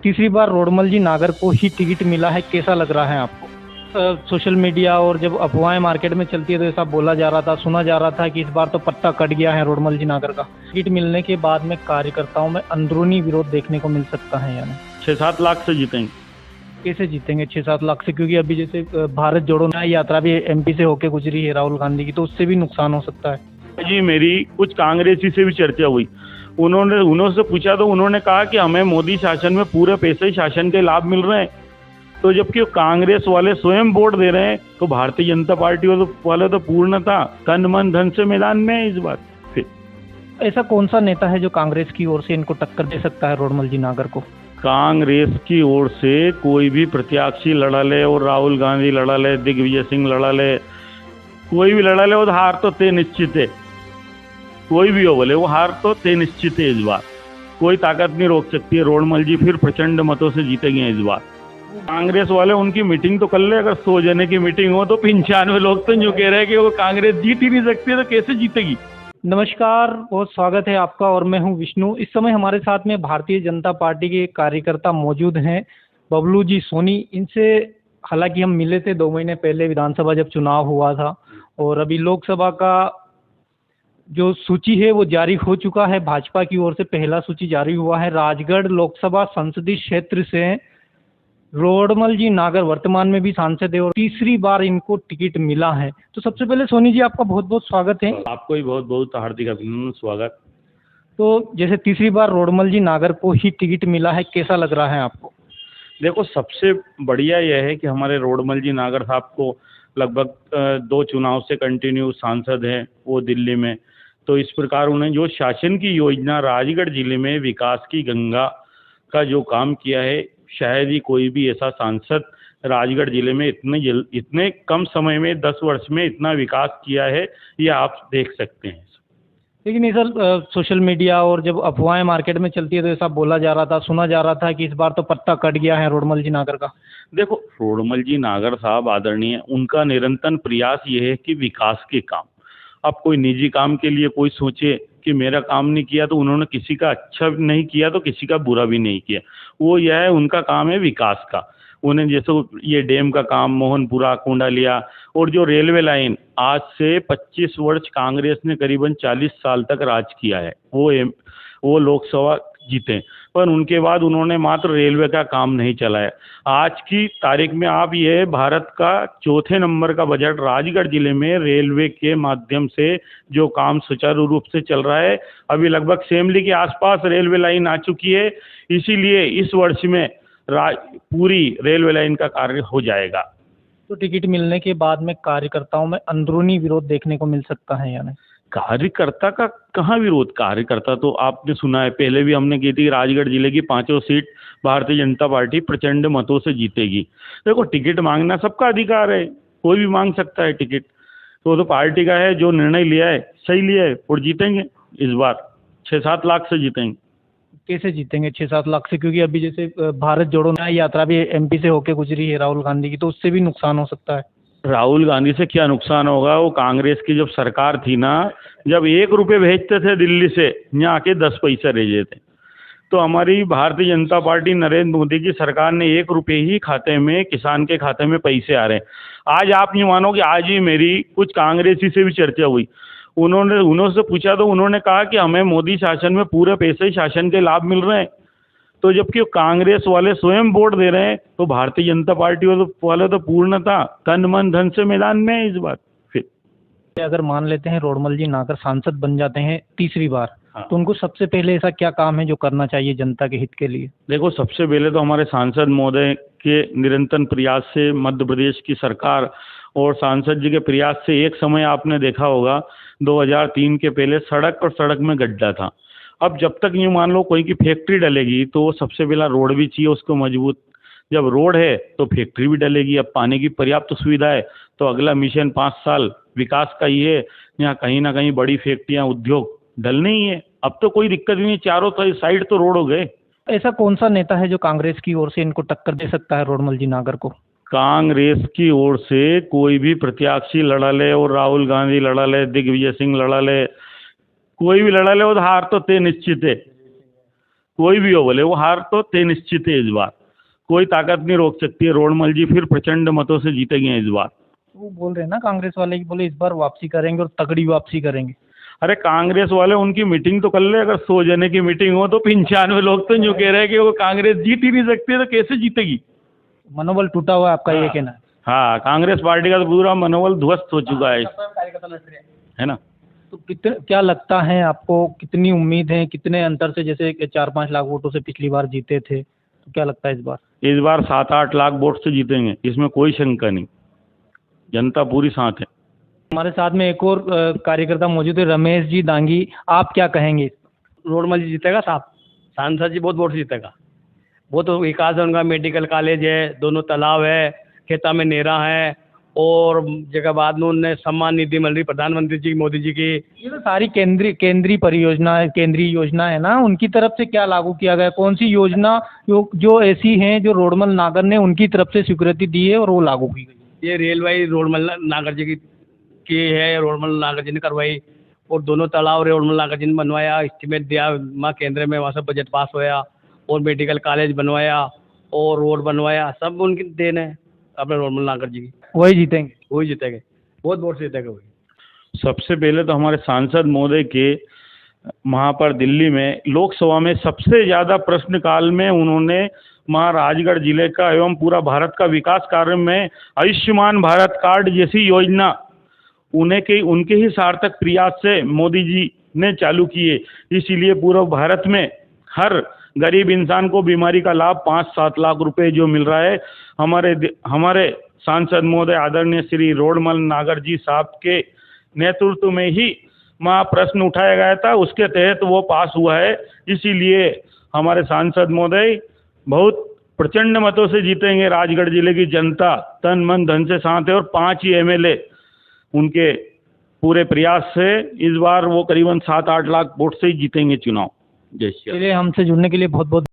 तीसरी बार रोडमल जी नागर को ही टिकट मिला है, कैसा लग रहा है आपको? सोशल मीडिया और जब अफवाहें मार्केट में चलती है तो ऐसा बोला जा रहा था, सुना जा रहा था कि इस बार तो पत्ता कट गया है रोडमल जी नागर का। टिकट मिलने के बाद में कार्यकर्ताओं में अंदरूनी विरोध देखने को मिल सकता है, यानी 6-7 लाख से जीतेंगे। कैसे जीतेंगे 6-7 लाख से? क्योंकि अभी जैसे भारत जोड़ो न्याय यात्रा भी एमपी से होके गुजरी है राहुल गांधी की, तो उससे भी नुकसान हो सकता है। जी मेरी कुछ कांग्रेसी से भी चर्चा हुई, उन्होंने पूछा तो उन्होंने कहा कि हमें मोदी शासन में पूरे पैसे शासन के लाभ मिल रहे हैं, तो जबकि कांग्रेस वाले स्वयं वोट दे रहे हैं, तो भारतीय जनता पार्टी वाले तो पूर्णतः तन मन धन से मैदान में है इस बार। फिर ऐसा कौन सा नेता है जो कांग्रेस की ओर से इनको टक्कर दे सकता है रोडमल जी नागर को? कांग्रेस की ओर से कोई भी प्रत्याशी लड़ा ले, और राहुल गांधी लड़ा ले, दिग्विजय सिंह लड़ा ले, कोई भी लड़ा ले, वो हार तो तय निश्चित है। कोई भी हो बोले, वो हार तो तय निश्चित है इस बार। कोई ताकत नहीं रोक सकती है। रोडमल जी फिर प्रचंड मतों से जीतेंगे इस बार। कांग्रेस वाले उनकी मीटिंग तो कर ले, अगर 100 जने की मीटिंग हो तो 95 लोग तो यूँ कह रहे हैं कि वो कांग्रेस जीत ही नहीं सकती, तो कैसे जीतेगी। नमस्कार, बहुत स्वागत है आपका और मैं हूं विष्णु। इस समय हमारे साथ में भारतीय जनता पार्टी के कार्यकर्ता मौजूद हैं, बबलू जी सोनी। इनसे हालांकि हम मिले थे 2 महीने पहले, विधानसभा जब चुनाव हुआ था, और अभी लोकसभा का जो सूची है वो जारी हो चुका है। भाजपा की ओर से पहला सूची जारी हुआ है। राजगढ़ लोकसभा संसदीय क्षेत्र से रोडमल जी नागर वर्तमान में भी सांसद है और तीसरी बार इनको टिकट मिला है। तो सबसे पहले सोनी जी, आपका बहुत बहुत स्वागत है। आपको भी बहुत बहुत हार्दिक अभिनंदन, स्वागत। तो जैसे तीसरी बार रोडमल जी नागर को ही टिकट मिला है, कैसा लग रहा है आपको? देखो, सबसे बढ़िया यह है कि हमारे रोडमल जी नागर साहब को लगभग 2 चुनाव से कंटिन्यू सांसद हैं वो दिल्ली में। तो इस प्रकार उन्हें जो शासन की योजना राजगढ़ जिले में विकास की गंगा का जो काम किया है, शायद ही कोई भी ऐसा सांसद राजगढ़ जिले में इतने कम समय में 10 वर्ष में इतना विकास किया है, ये आप देख सकते हैं। लेकिन सर, सोशल मीडिया और जब अफवाहें मार्केट में चलती है तो ऐसा बोला जा रहा था, सुना जा रहा था कि इस बार तो पत्ता कट गया है रोडमल जी नागर का। देखो, रोडमल जी नागर साहब आदरणीय, उनका निरंतर प्रयास ये है कि विकास के काम। अब कोई निजी काम के लिए कोई सोचे कि मेरा काम नहीं किया, तो उन्होंने किसी का अच्छा नहीं किया तो किसी का बुरा भी नहीं किया। वो यह है, उनका काम है विकास का। उन्हें जैसे ये डैम का काम, मोहनपुरा, कोंडालिया, और जो रेलवे लाइन, आज से 25 वर्ष कांग्रेस ने करीबन 40 साल तक राज किया है। वो लोकसभा जीते, पर उनके बाद उन्होंने मात्र रेलवे का काम नहीं चलाया। आज की तारीख में आप ये भारत का 4थे नंबर का बजट राजगढ़ जिले में रेलवे के माध्यम से जो काम सुचारू रूप से चल रहा है। अभी लगभग सेमली के आसपास रेलवे लाइन आ चुकी है, इसीलिए इस वर्ष में पूरी रेलवे लाइन का कार्य हो जाएगा। तो टिकट मिलने के बाद में कार्यकर्ताओं में अंदरूनी विरोध देखने को मिल सकता है, यानी कार्यकर्ता का कहाँ विरोध? कार्यकर्ता तो आपने सुना है, पहले भी हमने की थी, राजगढ़ जिले की 5 सीट भारतीय जनता पार्टी प्रचंड मतों से जीतेगी। देखो, टिकट मांगना सबका अधिकार है, कोई भी मांग सकता है टिकट। तो पार्टी का है, जो निर्णय लिया है सही लिया है, और जीतेंगे इस बार 6-7 लाख से जीतेंगे। कैसे जीतेंगे 6-7 लाख से? क्योंकि अभी जैसे भारत जोड़ो न्याय यात्रा भी एमपी से होके गुजरी है राहुल गांधी की, तो उससे भी नुकसान हो सकता है। राहुल गांधी से क्या नुकसान होगा? वो कांग्रेस की जब सरकार थी ना, जब 1 रुपये भेजते थे दिल्ली से, यहाँ आके 10 पैसे रह जाते। तो हमारी भारतीय जनता पार्टी नरेंद्र मोदी की सरकार ने 1 रुपये ही खाते में, किसान के खाते में पैसे आ रहे हैं। आज आप नहीं मानोगे, आज ही मेरी कुछ कांग्रेसी से भी चर्चा हुई, उन्होंने पूछा तो उन्होंने कहा कि हमें मोदी शासन में पूरे पैसे शासन के लाभ मिल रहे हैं, तो जबकि कांग्रेस वाले स्वयं वोट दे रहे हैं, तो भारतीय जनता पार्टी वाले तो पूर्णतः तन मन धन से मैदान में है इस बार। फिर अगर मान लेते हैं रोडमल जी नागर सांसद बन जाते हैं तीसरी बार, हाँ, तो उनको सबसे पहले ऐसा क्या काम है जो करना चाहिए जनता के हित के लिए? देखो, सबसे पहले तो हमारे सांसद महोदय के निरंतर प्रयास से मध्य प्रदेश की सरकार और सांसद जी के प्रयास से एक समय आपने देखा होगा 2003 के पहले सड़क और सड़क में गड्ढा था। अब जब तक यूँ मान लो कोई की फैक्ट्री डलेगी तो सबसे पहला रोड भी चाहिए उसको मजबूत। जब रोड है तो फैक्ट्री भी डलेगी। अब पानी की पर्याप्त सुविधा है, तो अगला मिशन 5 साल विकास का ही है। यहाँ कहीं ना कहीं बड़ी फैक्ट्रियाँ, उद्योग डलने ही है। अब तो कोई दिक्कत ही नहीं, चारों साइड तो रोड हो गए। ऐसा कौन सा नेता है जो कांग्रेस की ओर से इनको टक्कर दे सकता है रोडमल जी नागर को? कांग्रेस की ओर से कोई भी प्रत्याशी लड़ा ले, और राहुल गांधी लड़ा ले, दिग्विजय सिंह लड़ा ले, कोई भी लड़ा ले, वो हार तो तय निश्चित है। कोई भी हो बोले, वो हार तो तय निश्चित है इस बार, कोई ताकत नहीं रोक सकती है। रोडमल जी फिर प्रचंड मतों से जीतेंगे इस बार। वो बोल रहे हैं ना कांग्रेस वाले की, बोले इस बार वापसी करेंगे और तगड़ी वापसी करेंगे। अरे कांग्रेस वाले उनकी मीटिंग तो कर ले, अगर 100 जने की मीटिंग हो तो 95 लोग तो यूँ कह रहे हैं कि वो कांग्रेस जीत ही नहीं सकती, तो कैसे जीतेगी। मनोबल टूटा हुआ है आपका, ये कहना है। हाँ, कांग्रेस पार्टी का तो पूरा मनोबल ध्वस्त हो चुका है ना। तो कितने, क्या लगता है आपको, कितनी उम्मीद है, कितने अंतर से, जैसे कि 4-5 लाख वोटों से पिछली बार जीते थे, तो क्या लगता है इस बार? इस बार 7-8 लाख वोट से जीतेंगे, इसमें कोई शंका नहीं, जनता पूरी साथ है। हमारे साथ में एक और कार्यकर्ता मौजूद है, रमेश जी दांगी, आप क्या कहेंगे? रोडमल जी जीतेगा साहब, सांसद जी बहुत वोट से जीतेगा। वो तो विकास है उनका, मेडिकल कॉलेज है, दोनों तालाब है, खेता में नेरा है, और जगह बाद में उनने सम्मान निधि मिल रही प्रधानमंत्री जी मोदी जी की। ये तो सारी केंद्रीय परियोजना है, केंद्रीय योजना है ना, उनकी तरफ से क्या लागू किया गया? कौन सी योजना जो ऐसी हैं जो रोडमल नागर ने उनकी तरफ से स्वीकृति दी है और वो लागू की गई? ये रेलवे रोडमल नागर जी की है, रोडमल नागर जी ने करवाई, और दोनों तालाब रोडमल नागर जी ने बनवाया, एस्टीमेट दिया माँ केंद्र में, वहाँ से बजट पास होया, और मेडिकल कॉलेज बनवाया और रोड बनवाया, सब उनकी देन है अपने रोडमल नागर जी की। वही जीतेंगे? वही जीतेंगे, बहुत वोट से जीतेगा वही। सबसे पहले तो हमारे सांसद महोदय के वहाँ पर दिल्ली में लोकसभा में सबसे ज़्यादा प्रश्नकाल में उन्होंने महाराजगढ़ जिले का एवं पूरा भारत का विकास कार्य में आयुष्मान भारत कार्ड जैसी योजना उनके ही सार्थक प्रयास से मोदी जी ने चालू किए। इसीलिए पूरा भारत में हर गरीब इंसान को बीमारी का लाभ 5-7 लाख रुपए जो मिल रहा है, हमारे सांसद महोदय आदरणीय श्री रोडमल नागर जी साहब के नेतृत्व में ही वहाँ प्रश्न उठाया गया था, उसके तहत वो पास हुआ है। इसीलिए हमारे सांसद महोदय बहुत प्रचंड मतों से जीतेंगे। राजगढ़ जिले की जनता तन मन धन से साथ है, और 5 ही MLA उनके पूरे प्रयास से इस बार वो करीबन 7-8 लाख वोट से ही जीतेंगे चुनाव। जय श्री राम। चलिए, हमसे जुड़ने के लिए बहुत बहुत